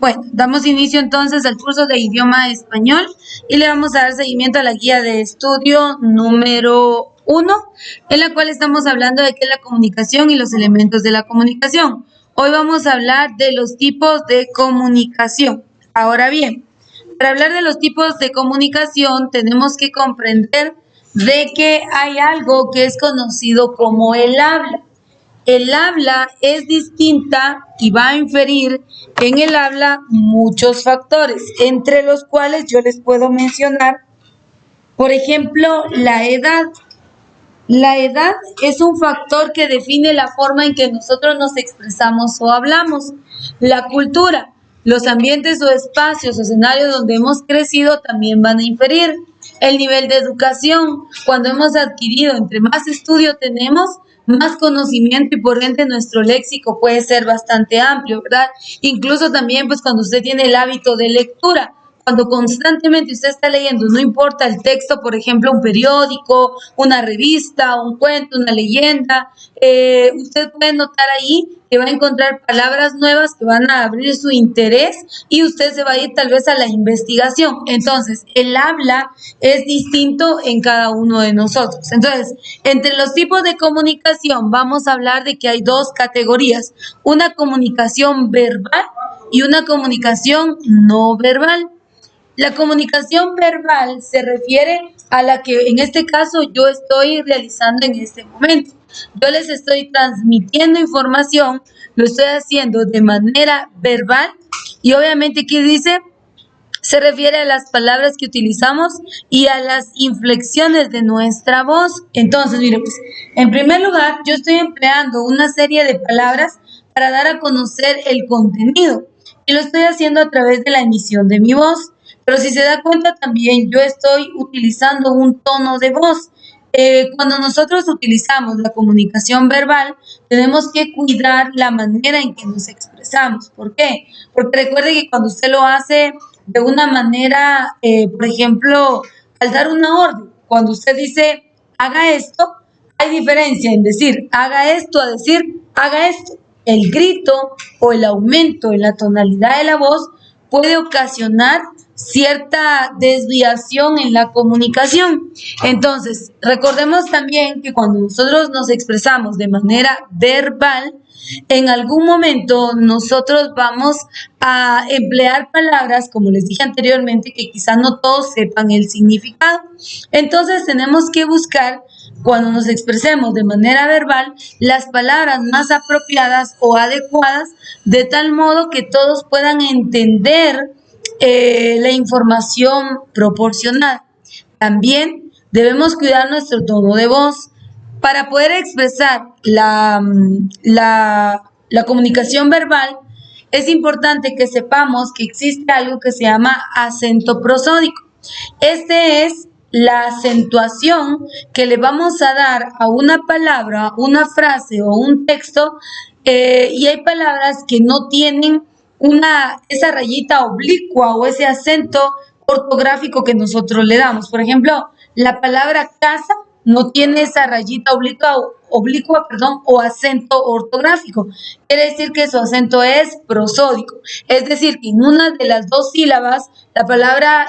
Bueno, damos inicio entonces al curso de idioma español y le vamos a dar seguimiento a la guía de estudio número 1, en la cual estamos hablando de qué es la comunicación y los elementos de la comunicación. Hoy vamos a hablar de los tipos de comunicación. Ahora bien, para hablar de los tipos de comunicación tenemos que comprender de que hay algo que es conocido como el habla. El habla es distinta y va a inferir en el habla muchos factores, entre los cuales yo les puedo mencionar, por ejemplo, la edad. La edad es un factor que define la forma en que nosotros nos expresamos o hablamos. La cultura, los ambientes o espacios, escenarios donde hemos crecido también van a inferir. El nivel de educación, cuando hemos adquirido, entre más estudio tenemos, más conocimiento y por ende nuestro léxico puede ser bastante amplio, ¿verdad? Incluso también pues cuando usted tiene el hábito de lectura, cuando constantemente usted está leyendo, no importa el texto, por ejemplo, un periódico, una revista, un cuento, una leyenda, usted puede notar ahí que va a encontrar palabras nuevas que van a abrir su interés y usted se va a ir tal vez a la investigación. Entonces, el habla es distinto en cada uno de nosotros. Entonces, entre los tipos de comunicación vamos a hablar de que hay dos categorías, una comunicación verbal y una comunicación no verbal. La comunicación verbal se refiere a la que en este caso yo estoy realizando en este momento. Yo les estoy transmitiendo información, lo estoy haciendo de manera verbal y obviamente aquí dice, se refiere a las palabras que utilizamos y a las inflexiones de nuestra voz. Entonces, mire, pues, en primer lugar, yo estoy empleando una serie de palabras para dar a conocer el contenido y lo estoy haciendo a través de la emisión de mi voz. Pero si se da cuenta también, yo estoy utilizando un tono de voz. Cuando nosotros utilizamos la comunicación verbal, tenemos que cuidar la manera en que nos expresamos. ¿Por qué? Porque recuerde que cuando usted lo hace de una manera, por ejemplo, al dar una orden, cuando usted dice, haga esto, hay diferencia en decir, haga esto, a decir, haga esto. El grito o el aumento en la tonalidad de la voz puede ocasionar cierta desviación en la comunicación. Entonces, recordemos también que cuando nosotros nos expresamos de manera verbal, en algún momento nosotros vamos a emplear palabras, como les dije anteriormente, que quizás no todos sepan el significado. Entonces, tenemos que buscar, cuando nos expresemos de manera verbal, las palabras más apropiadas o adecuadas, de tal modo que todos puedan entender la información proporcionada. También debemos cuidar nuestro tono de voz. Para poder expresar la comunicación verbal, es importante que sepamos que existe algo que se llama acento prosódico. Este es la acentuación que le vamos a dar a una palabra, una frase o un texto, y hay palabras que no tienen esa rayita oblicua o ese acento ortográfico que nosotros le damos. Por ejemplo, la palabra casa no tiene esa rayita oblicua, o acento ortográfico. Quiere decir que su acento es prosódico. Es decir, que en una de las dos sílabas, la palabra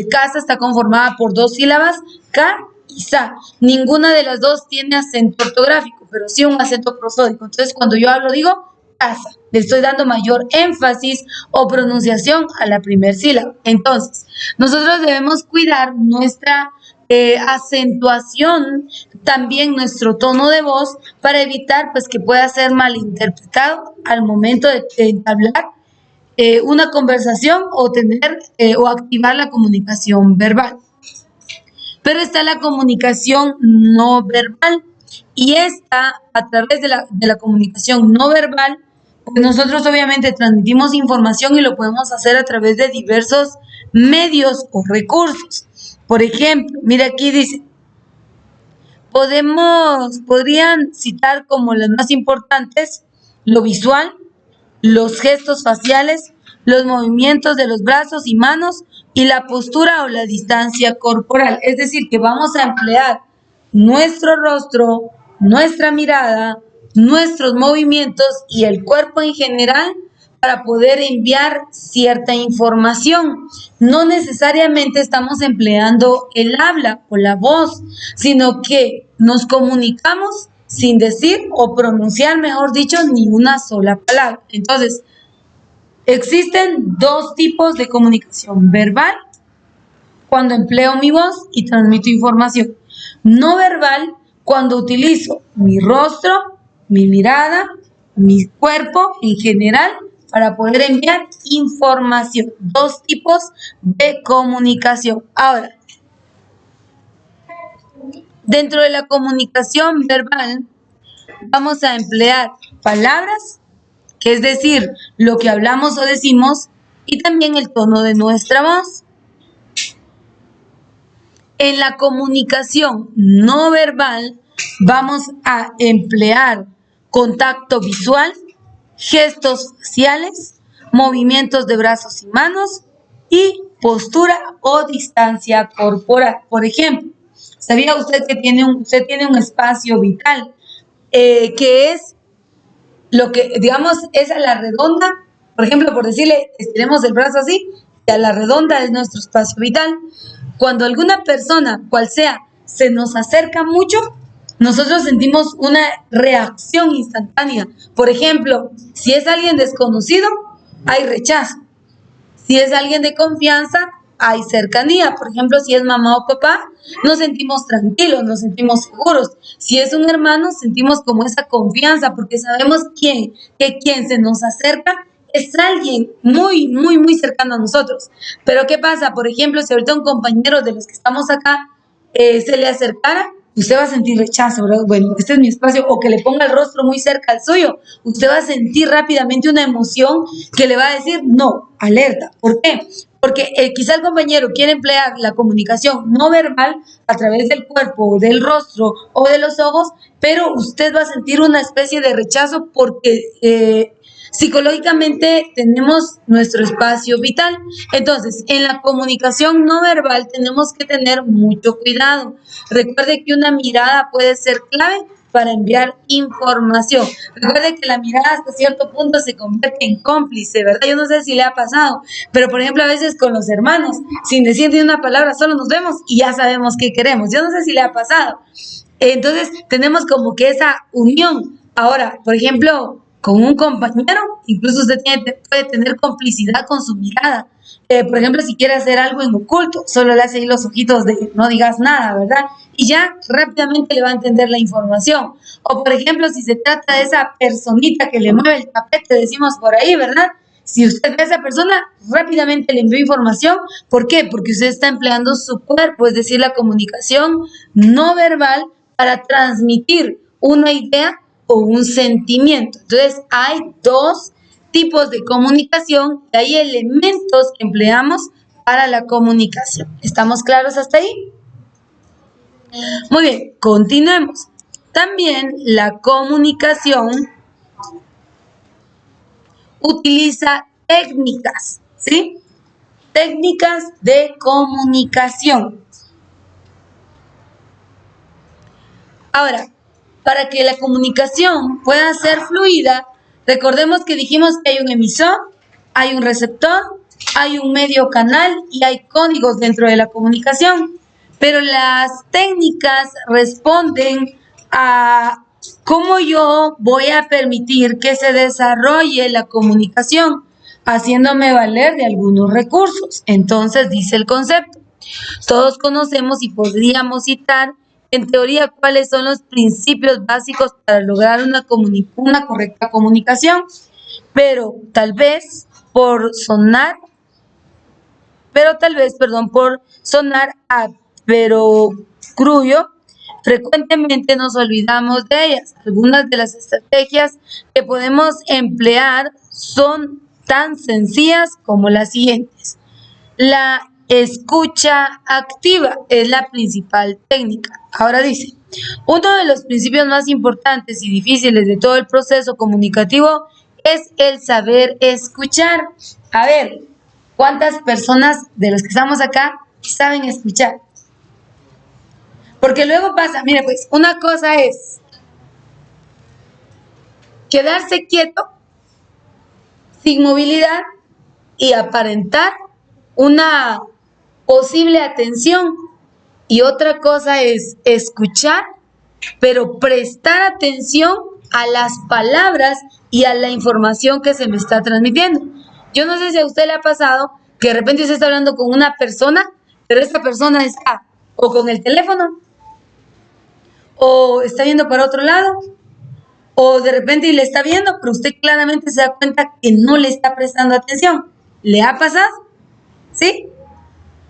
casa está conformada por dos sílabas, ka y sa. Ninguna de las dos tiene acento ortográfico, pero sí un acento prosódico. Entonces, cuando yo hablo, digo casa. Le estoy dando mayor énfasis o pronunciación a la primera sílaba. Entonces, nosotros debemos cuidar nuestra acentuación, también nuestro tono de voz, para evitar pues que pueda ser malinterpretado al momento de entablar una conversación o tener o activar la comunicación verbal. Pero está la comunicación no verbal, y esta, a través de la comunicación no verbal, pues nosotros obviamente transmitimos información y lo podemos hacer a través de diversos medios o recursos. Por ejemplo, mira aquí dice, podrían citar como las más importantes lo visual, los gestos faciales, los movimientos de los brazos y manos y la postura o la distancia corporal. Es decir, que vamos a emplear nuestro rostro, nuestra mirada, nuestros movimientos y el cuerpo en general para poder enviar cierta información. No necesariamente estamos empleando el habla o la voz, sino que nos comunicamos sin decir o pronunciar, mejor dicho, ni una sola palabra. Entonces, existen dos tipos de comunicación: verbal, cuando empleo mi voz y transmito información; no verbal, cuando utilizo mi rostro, mi mirada, mi cuerpo en general para poder enviar información. Dos tipos de comunicación. Ahora, dentro de la comunicación verbal vamos a emplear palabras, que es decir, lo que hablamos o decimos, y también el tono de nuestra voz. En la comunicación no verbal vamos a emplear contacto visual, gestos faciales, movimientos de brazos y manos y postura o distancia corporal. Por ejemplo, ¿sabía usted que usted tiene un espacio vital que es lo que, digamos, es a la redonda? Por ejemplo, por decirle, estiremos el brazo así, y a la redonda es nuestro espacio vital. Cuando alguna persona, cual sea, se nos acerca mucho, nosotros sentimos una reacción instantánea. Por ejemplo, si es alguien desconocido, hay rechazo. Si es alguien de confianza, hay cercanía. Por ejemplo, si es mamá o papá, nos sentimos tranquilos, nos sentimos seguros. Si es un hermano, sentimos como esa confianza, porque sabemos que quien se nos acerca es alguien muy, muy, muy cercano a nosotros. Pero ¿qué pasa? Por ejemplo, si ahorita un compañero de los que estamos acá se le acercara, usted va a sentir rechazo, ¿verdad? Bueno, este es mi espacio, o que le ponga el rostro muy cerca al suyo, usted va a sentir rápidamente una emoción que le va a decir, no, alerta. ¿Por qué? Porque quizá el compañero quiere emplear la comunicación no verbal a través del cuerpo, del rostro o de los ojos, pero usted va a sentir una especie de rechazo porque psicológicamente tenemos nuestro espacio vital. Entonces, en la comunicación no verbal tenemos que tener mucho cuidado. Recuerde que una mirada puede ser clave para enviar información. Recuerde que la mirada hasta cierto punto se convierte en cómplice, ¿verdad? Yo no sé si le ha pasado, pero por ejemplo a veces con los hermanos, sin decir ni una palabra, solo nos vemos y ya sabemos qué queremos. Yo no sé si le ha pasado. Entonces tenemos como que esa unión. Ahora, por ejemplo, con un compañero, incluso usted puede tener complicidad con su mirada. Por ejemplo, si quiere hacer algo en oculto, solo le hace ahí los ojitos de no digas nada, ¿verdad? Y ya rápidamente le va a entender la información. O por ejemplo, si se trata de esa personita que le mueve el tapete, decimos por ahí, ¿verdad? Si usted ve a esa persona, rápidamente le envió información. ¿Por qué? Porque usted está empleando su cuerpo, es decir, la comunicación no verbal para transmitir una idea o un sentimiento. Entonces, hay dos tipos de comunicación y hay elementos que empleamos para la comunicación. ¿Estamos claros hasta ahí? Muy bien, continuemos. También la comunicación utiliza técnicas, ¿sí? Técnicas de comunicación. Ahora, para que la comunicación pueda ser fluida, recordemos que dijimos que hay un emisor, hay un receptor, hay un medio canal y hay códigos dentro de la comunicación. Pero las técnicas responden a cómo yo voy a permitir que se desarrolle la comunicación, haciéndome valer de algunos recursos. Entonces dice el concepto. Todos conocemos y podríamos citar en teoría cuáles son los principios básicos para lograr una correcta comunicación, pero tal vez por sonar a pero crullo, frecuentemente nos olvidamos de ellas. Algunas de las estrategias que podemos emplear son tan sencillas como las siguientes. La escucha activa es la principal técnica. Ahora dice, uno de los principios más importantes y difíciles de todo el proceso comunicativo es el saber escuchar. A ver, ¿cuántas personas de los que estamos acá saben escuchar? Porque luego pasa, mire pues, una cosa es quedarse quieto sin movilidad y aparentar una posible atención. Y otra cosa es escuchar, pero prestar atención a las palabras y a la información que se me está transmitiendo. Yo no sé si a usted le ha pasado que de repente usted está hablando con una persona, pero esta persona está o con el teléfono, o está viendo para otro lado, o de repente le está viendo, pero usted claramente se da cuenta que no le está prestando atención. ¿Le ha pasado? ¿Sí?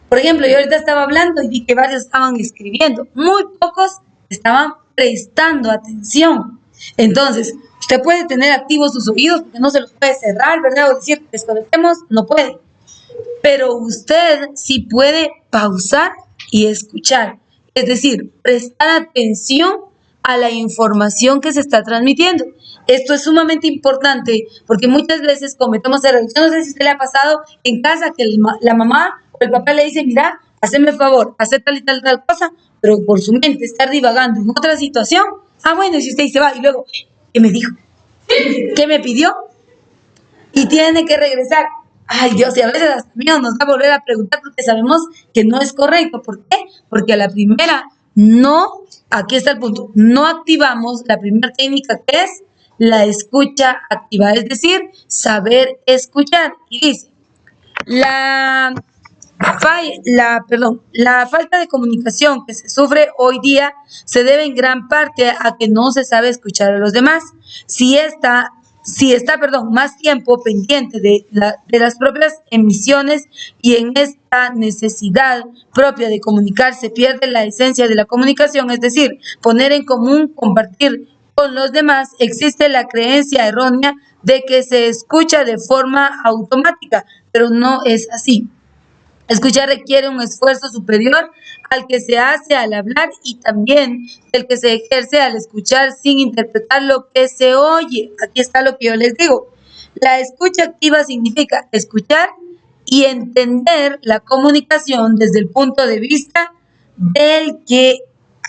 Por ejemplo, yo ahorita estaba hablando y vi que varios estaban escribiendo. Muy pocos estaban prestando atención. Entonces, usted puede tener activos sus oídos porque no se los puede cerrar, ¿verdad? O decir, desconectemos, no puede. Pero usted sí puede pausar y escuchar. Es decir, prestar atención a la información que se está transmitiendo. Esto es sumamente importante porque muchas veces cometemos errores. Yo no sé si a usted le ha pasado en casa que la mamá o el papá le dice, mira, haceme el favor, hacer tal y tal cosa, pero por su mente estar divagando en otra situación. Bueno, si usted se va y luego, ¿qué me dijo? ¿Qué me pidió? Y tiene que regresar. Ay, Dios, y a veces hasta miedo nos va a volver a preguntar porque sabemos que no es correcto. ¿Por qué? Porque a la primera no, aquí está el punto, no activamos la primera técnica que es la escucha activa, es decir, saber escuchar. Y dice, la falta de comunicación que se sufre hoy día se debe en gran parte a que no se sabe escuchar a los demás. Si está más tiempo pendiente de las propias emisiones y en esta necesidad propia de comunicar se pierde la esencia de la comunicación, es decir, poner en común, compartir con los demás, existe la creencia errónea de que se escucha de forma automática, pero no es así. Escuchar requiere un esfuerzo superior al que se hace al hablar y también el que se ejerce al escuchar sin interpretar lo que se oye. Aquí está lo que yo les digo. La escucha activa significa escuchar y entender la comunicación desde el punto de vista del que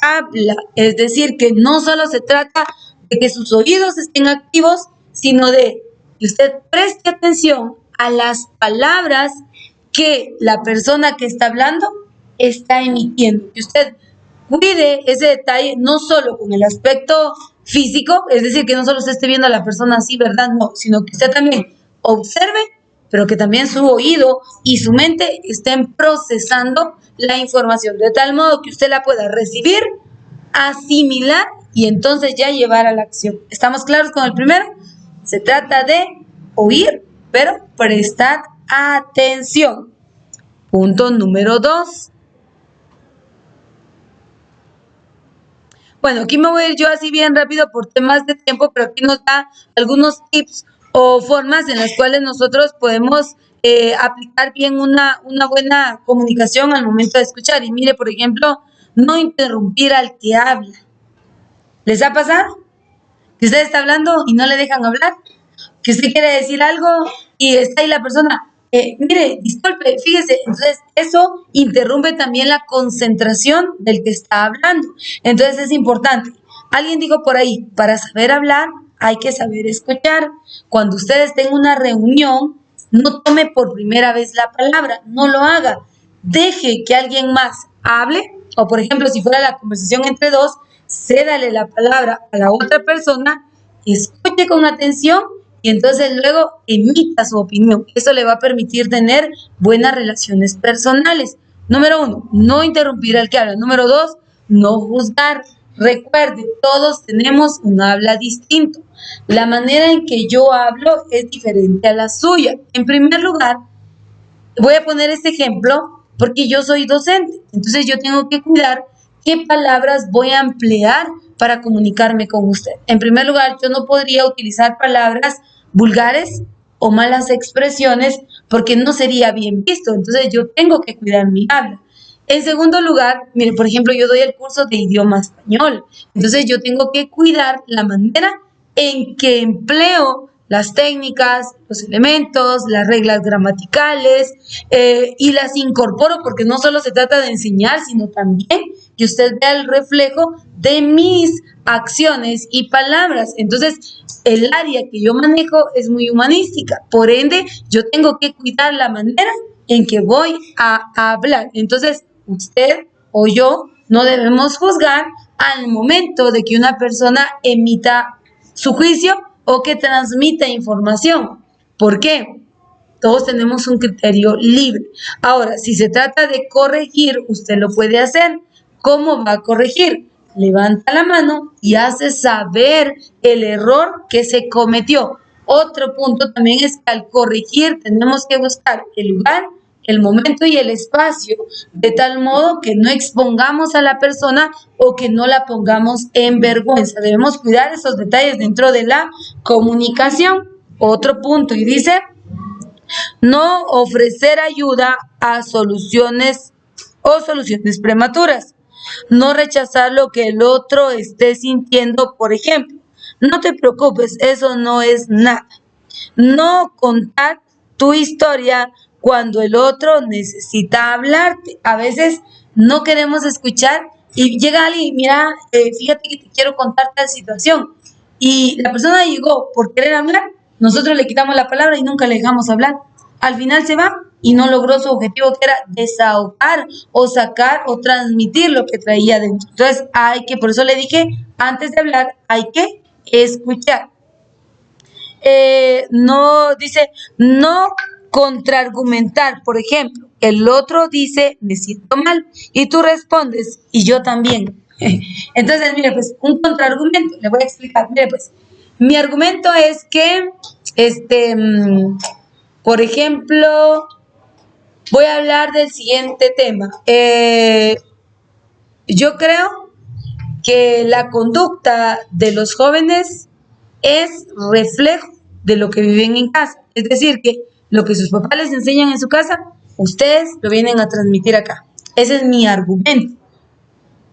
habla. Es decir, que no solo se trata de que sus oídos estén activos, sino de que usted preste atención a las palabras que la persona que está hablando está emitiendo. Que usted cuide ese detalle no solo con el aspecto físico, es decir, que no solo usted esté viendo a la persona así, ¿verdad? No, sino que usted también observe, pero que también su oído y su mente estén procesando la información de tal modo que usted la pueda recibir, asimilar y entonces ya llevar a la acción. ¿Estamos claros con el primero? Se trata de oír, pero prestar atención. Punto número 2. Bueno, aquí me voy a ir yo así bien rápido por temas de tiempo, pero aquí nos da algunos tips o formas en las cuales nosotros podemos aplicar bien una buena comunicación al momento de escuchar. Y mire, por ejemplo, no interrumpir al que habla. ¿Les ha pasado? Que usted está hablando y no le dejan hablar. Que usted quiere decir algo y está ahí la persona. Mire, disculpe, fíjese, entonces eso interrumpe también la concentración del que está hablando. Entonces es importante. Alguien dijo por ahí, para saber hablar hay que saber escuchar. Cuando usted esté en una reunión, no tome por primera vez la palabra, no lo haga. Deje que alguien más hable, o por ejemplo, si fuera la conversación entre dos, cédale la palabra a la otra persona, escuche con atención y entonces luego emita su opinión. Eso le va a permitir tener buenas relaciones personales. Número 1, no interrumpir al que habla. Número 2, no juzgar. Recuerde, todos tenemos un habla distinto. La manera en que yo hablo es diferente a la suya. En primer lugar, voy a poner este ejemplo porque yo soy docente. Entonces yo tengo que cuidar qué palabras voy a emplear para comunicarme con usted. En primer lugar, yo no podría utilizar palabras vulgares o malas expresiones porque no sería bien visto. Entonces yo tengo que cuidar mi habla. En segundo lugar, mire, por ejemplo, yo doy el curso de idioma español. Entonces yo tengo que cuidar la manera en que empleo las técnicas, los elementos, las reglas gramaticales y las incorporo porque no solo se trata de enseñar, sino también que usted vea el reflejo de mis acciones y palabras. Entonces, el área que yo manejo es muy humanística. Por ende, yo tengo que cuidar la manera en que voy a hablar. Entonces, usted o yo no debemos juzgar al momento de que una persona emita su juicio o que transmita información. ¿Por qué? Todos tenemos un criterio libre. Ahora, si se trata de corregir, usted lo puede hacer. ¿Cómo va a corregir? Levanta la mano y hace saber el error que se cometió. Otro punto también es que al corregir tenemos que buscar el lugar, el momento y el espacio, de tal modo que no expongamos a la persona o que no la pongamos en vergüenza. Debemos cuidar esos detalles dentro de la comunicación. Otro punto, y dice, no ofrecer ayuda a soluciones o soluciones prematuras. No rechazar lo que el otro esté sintiendo, por ejemplo. No te preocupes, eso no es nada. No contar tu historia cuando el otro necesita hablarte. A veces no queremos escuchar y llega alguien, mira, fíjate que te quiero contar tal situación. Y la persona llegó por querer hablar, nosotros le quitamos la palabra y nunca le dejamos hablar. Al final se va y no logró su objetivo, que era desahogar o sacar o transmitir lo que traía dentro. Entonces por eso le dije, antes de hablar, hay que escuchar. No contraargumentar. Por ejemplo, el otro dice, me siento mal, y tú respondes, y yo también. Entonces, mire, pues, un contraargumento, le voy a explicar. Mire, pues, mi argumento es que, por ejemplo, voy a hablar del siguiente tema. Yo creo que la conducta de los jóvenes es reflejo de lo que viven en casa. Es decir, que lo que sus papás les enseñan en su casa, ustedes lo vienen a transmitir acá. Ese es mi argumento.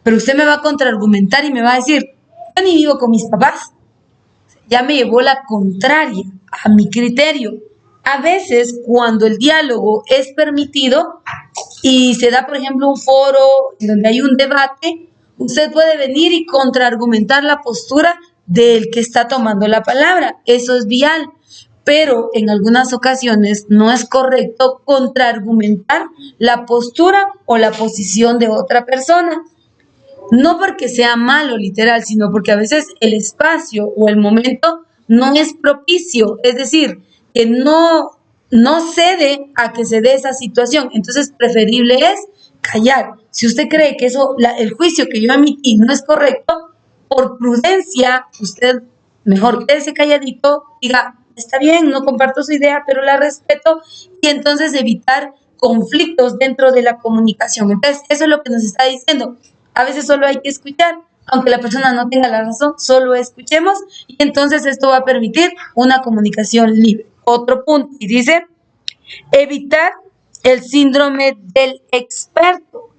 Pero usted me va a contraargumentar y me va a decir, yo ni vivo con mis papás. Ya me llevó la contraria a mi criterio. A veces, cuando el diálogo es permitido y se da, por ejemplo, un foro donde hay un debate, usted puede venir y contraargumentar la postura del que está tomando la palabra. Eso es vial. Pero en algunas ocasiones no es correcto contraargumentar la postura o la posición de otra persona. No porque sea malo literal, sino porque a veces el espacio o el momento no es propicio, es decir, que no cede a que se dé esa situación. Entonces, preferible es callar. Si usted cree que el juicio que yo emití no es correcto, por prudencia, usted mejor quédese calladito, diga, está bien, no comparto su idea, pero la respeto, y entonces evitar conflictos dentro de la comunicación. Entonces, eso es lo que nos está diciendo. A veces solo hay que escuchar, aunque la persona no tenga la razón, solo escuchemos, y entonces esto va a permitir una comunicación libre. Otro punto, y dice, evitar el síndrome del experto.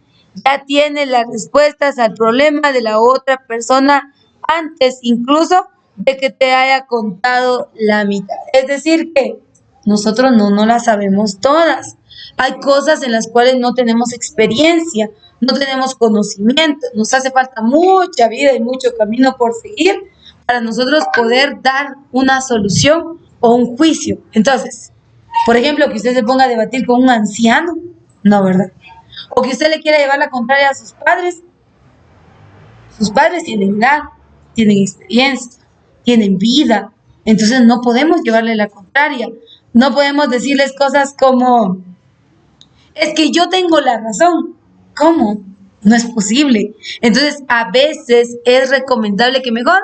Ya tiene las respuestas al problema de la otra persona antes incluso de que te haya contado la mitad. Es decir, que nosotros no las sabemos todas. Hay cosas en las cuales no tenemos experiencia, no tenemos conocimiento, nos hace falta mucha vida y mucho camino por seguir para nosotros poder dar una solución o un juicio. Entonces, por ejemplo, que usted se ponga a debatir con un anciano, no, ¿verdad? O que usted le quiera llevar la contraria a sus padres. Sus padres tienen edad, tienen experiencia, tienen vida, entonces no podemos llevarle la contraria. No podemos decirles cosas como, es que yo tengo la razón. ¿Cómo? No es posible. Entonces, a veces es recomendable que mejor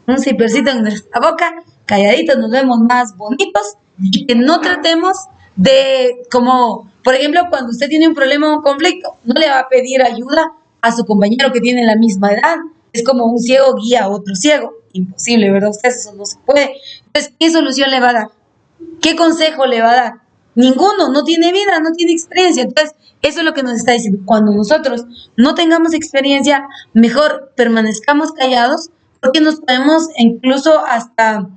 un cipercito en nuestra boca, calladitos nos vemos más bonitos, y que no tratemos de, como, por ejemplo, cuando usted tiene un problema o un conflicto, no le va a pedir ayuda a su compañero que tiene la misma edad. Es como un ciego guía a otro ciego. Imposible, ¿verdad? Usted eso no se puede. Entonces, ¿qué solución le va a dar? ¿Qué consejo le va a dar? Ninguno, no tiene vida, no tiene experiencia. Entonces, eso es lo que nos está diciendo. Cuando nosotros no tengamos experiencia, mejor permanezcamos callados, porque nos podemos incluso hasta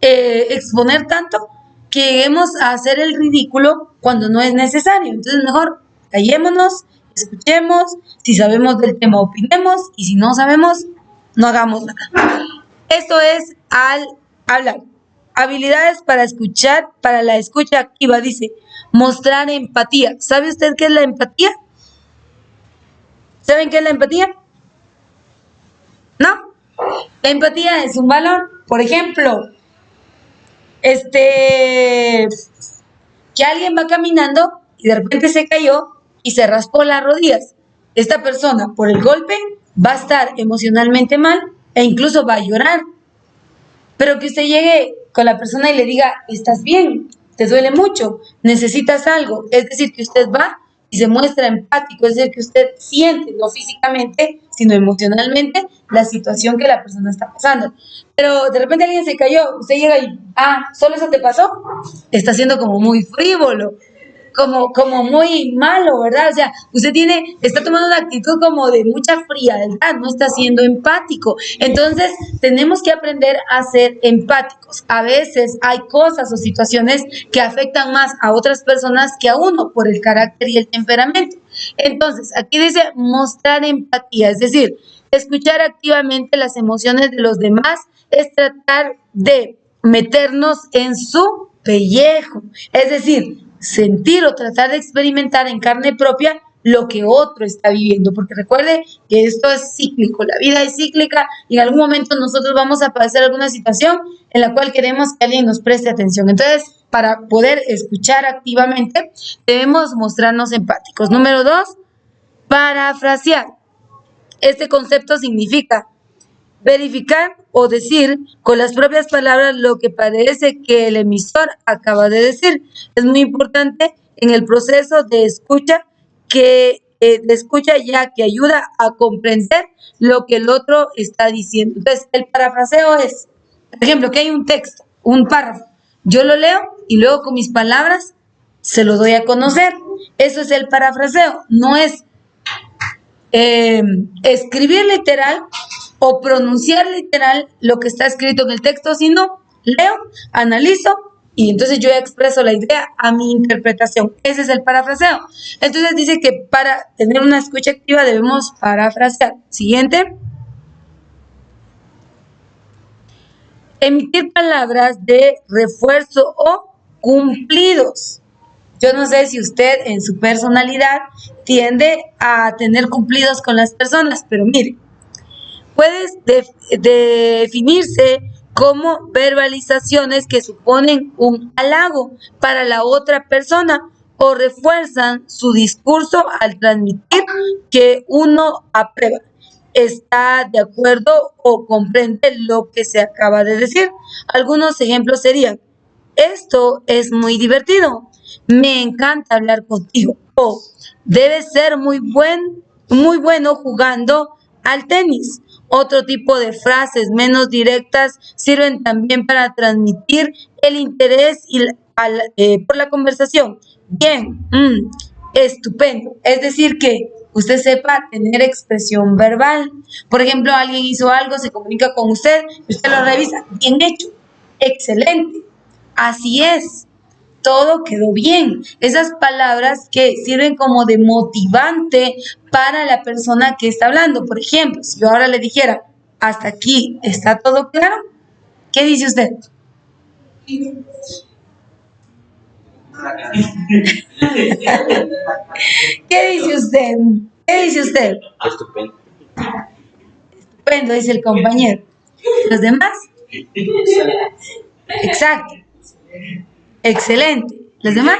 exponer tanto que lleguemos a hacer el ridículo cuando no es necesario. Entonces, mejor callémonos, escuchemos, si sabemos del tema, opinemos, y si no sabemos, no hagamos nada. Esto es al hablar. Habilidades para escuchar, para la escucha activa, dice, mostrar empatía. ¿Sabe usted qué es la empatía? ¿Saben qué es la empatía? ¿No? La empatía es un valor. Por ejemplo, que alguien va caminando y de repente se cayó y se raspó las rodillas. Esta persona, por el golpe, va a estar emocionalmente mal e incluso va a llorar. Pero que usted llegue con la persona y le diga, ¿estás bien? ¿Te duele mucho? ¿Necesitas algo? Es decir, que usted va y se muestra empático, es decir, que usted siente, no físicamente, sino emocionalmente, la situación que la persona está pasando. Pero de repente alguien se cayó, usted llega y, ¿solo eso te pasó? Está siendo como muy frívolo, como muy malo, ¿verdad? O sea, usted está tomando una actitud como de mucha frialdad, no está siendo empático. Entonces, tenemos que aprender a ser empáticos. A veces hay cosas o situaciones que afectan más a otras personas que a uno por el carácter y el temperamento. Entonces, aquí dice mostrar empatía, es decir, escuchar activamente las emociones de los demás es tratar de meternos en su pellejo, es decir, sentir o tratar de experimentar en carne propia lo que otro está viviendo, porque recuerde que esto es cíclico, la vida es cíclica y en algún momento nosotros vamos a pasar alguna situación en la cual queremos que alguien nos preste atención. Entonces, para poder escuchar activamente, debemos mostrarnos empáticos. Número 2, parafrasear. Este concepto significa verificar o decir con las propias palabras lo que parece que el emisor acaba de decir. Es muy importante en el proceso de escucha ya que ayuda a comprender lo que el otro está diciendo. Entonces, el parafraseo es, por ejemplo, que hay un texto, un párrafo, yo lo leo y luego con mis palabras se lo doy a conocer. Eso es el parafraseo, no es escribir literal o pronunciar literal lo que está escrito en el texto, sino leo, analizo y entonces yo expreso la idea a mi interpretación. Ese es el parafraseo. Entonces dice que para tener una escucha activa debemos parafrasear. Siguiente. Emitir palabras de refuerzo o cumplidos. Yo no sé si usted en su personalidad tiende a tener cumplidos con las personas, pero mire, puede definirse como verbalizaciones que suponen un halago para la otra persona o refuerzan su discurso al transmitir que uno aprueba, está de acuerdo o comprende lo que se acaba de decir. Algunos ejemplos serían: esto es muy divertido, me encanta hablar contigo, o debes ser muy bueno jugando al tenis. Otro tipo de frases menos directas sirven también para transmitir el interés por la conversación. Bien, estupendo. Es decir, que usted sepa tener expresión verbal. Por ejemplo, alguien hizo algo, se comunica con usted, usted lo revisa. Bien hecho, excelente. Así es, todo quedó bien. Esas palabras que sirven como de motivante para la persona que está hablando. Por ejemplo, si yo ahora le dijera, hasta aquí, ¿está todo claro? ¿Qué dice usted? ¿Qué dice usted? ¿Qué dice usted? Estupendo. Estupendo, dice el compañero. ¿Los demás? Exacto. Excelente. ¿Los demás?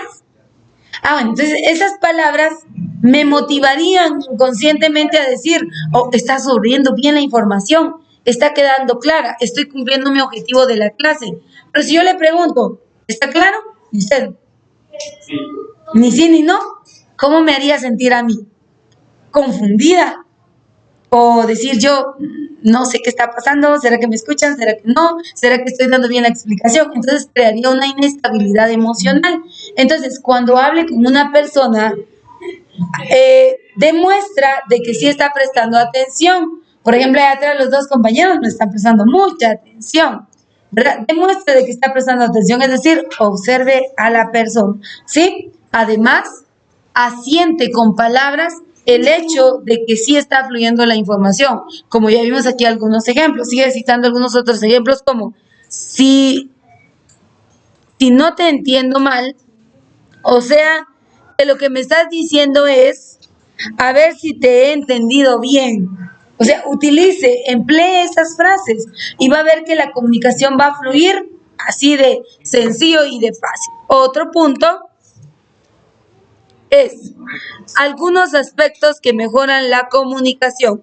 Bueno, entonces esas palabras me motivarían inconscientemente a decir, está sobreviendo bien la información, está quedando clara, estoy cumpliendo mi objetivo de la clase. Pero si yo le pregunto, ¿está claro? ¿Y usted? Sí. Ni sí ni no. ¿Cómo me haría sentir a mí? ¿Confundida? O decir yo, no sé qué está pasando, ¿será que me escuchan? ¿Será que no? ¿Será que estoy dando bien la explicación? Entonces crearía una inestabilidad emocional. Entonces, cuando hable con una persona, demuestra de que sí está prestando atención. Por ejemplo, allá atrás los dos compañeros me están prestando mucha atención, ¿verdad? Demuestra de que está prestando atención, es decir, observe a la persona, ¿sí? Además, asiente con palabras el hecho de que sí está fluyendo la información. Como ya vimos aquí algunos ejemplos, sigue citando algunos otros ejemplos como si no te entiendo mal, o sea, que lo que me estás diciendo es, a ver si te he entendido bien. O sea, emplee esas frases y va a ver que la comunicación va a fluir así de sencillo y de fácil. Otro punto es algunos aspectos que mejoran la comunicación.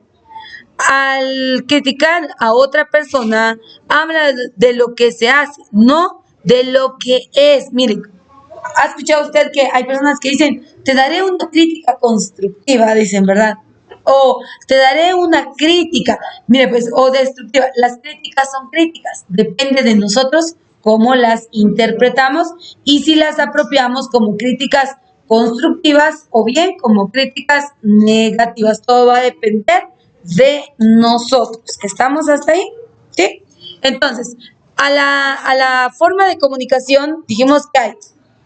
Al criticar a otra persona, habla de lo que se hace, no de lo que es. Miren, ¿ha escuchado usted que hay personas que dicen, te daré una crítica constructiva, dicen, ¿verdad? O te daré una crítica, mire, pues, o destructiva. Las críticas son críticas, depende de nosotros cómo las interpretamos y si las apropiamos como críticas constructivas o bien como críticas negativas. Todo va a depender de nosotros. ¿Estamos hasta ahí? ¿Sí? Entonces, a la forma de comunicación, dijimos que hay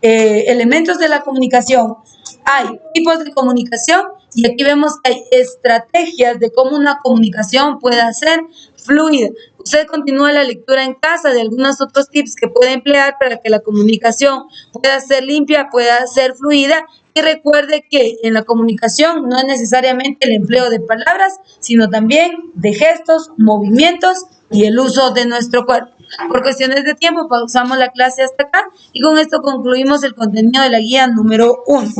elementos de la comunicación, hay tipos de comunicación y aquí vemos que hay estrategias de cómo una comunicación pueda ser fluida. Usted continúa la lectura en casa de algunos otros tips que puede emplear para que la comunicación pueda ser limpia, pueda ser fluida y recuerde que en la comunicación no es necesariamente el empleo de palabras, sino también de gestos, movimientos y el uso de nuestro cuerpo. Por cuestiones de tiempo, pausamos la clase hasta acá y con esto concluimos el contenido de la guía número 1.